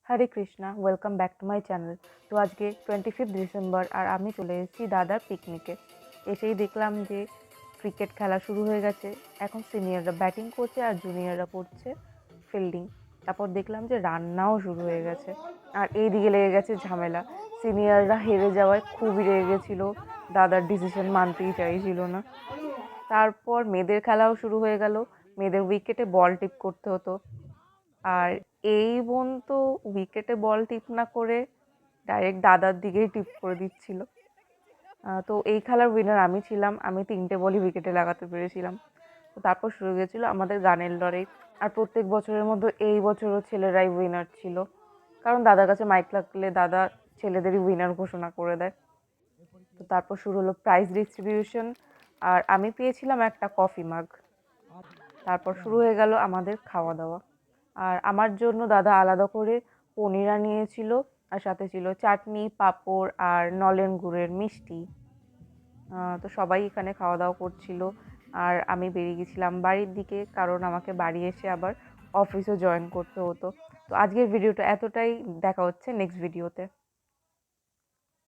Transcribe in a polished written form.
Hare Krishna, welcome back to my channel. তো আজকে 25 December আর আমি চলে এসেছি দাদার পিকনিকে। এসেই দেখলাম যে ক্রিকেট খেলা শুরু হয়ে গেছে। এখন সিনিয়ররা ব্যাটিং করছে আর জুনিয়ররা করছে ফিল্ডিং। তারপর দেখলাম যে রান্নাও শুরু হয়ে গেছে। আর এই দিকে লেগে গেছে ঝামেলা। সিনিয়ররা হেরে যাওয়ায় খুবই রেগে গেছিলো, দাদার ডিসিশন মানতেই চাইছিল না। তারপর মেয়েদের খেলাও শুরু হয়ে গেল। মেয়েদের উইকেটে বল টিপ করতে হতো। আর এই বোন তো উইকেটে বল টিপ না করে ডাইরেক্ট দাদার দিকেই টিপ করে দিচ্ছিল। তো এই খেলার উইনার আমি ছিলাম। আমি 3টে বলই উইকেটে লাগাতে পেরেছিলাম। তো তারপর শুরু হয়েছিল আমাদের গানের লড়াই। আর প্রত্যেক বছরের মতো এই বছরও ছেলেরাই উইনার ছিল, কারণ দাদার কাছে মাইক লাগলে দাদা ছেলেদেরই উইনার ঘোষণা করে দেয়। তো তারপর শুরু হলো প্রাইজ ডিস্ট্রিবিউশন, আর আমি পেয়েছিলাম একটা কফি মাগ। তারপর শুরু হয়ে গেল আমাদের খাওয়া দাওয়া। আর আমার জন্য দাদা আলাদা করে পনির আনিয়েছিল, আর সাথে ছিল চাটনি, পাঁপড় আর নলেন গুড়ের মিষ্টি। তো সবাই এখানে খাওয়া দাওয়া করছিল। আর আমি বেরিয়ে গেছিলাম বাড়ির দিকে, কারণ আমাকে বাড়ি এসে আবার অফিসও জয়েন করতে হতো। তো আজকের ভিডিওটা এতটাই, দেখা হচ্ছে নেক্সট ভিডিওতে।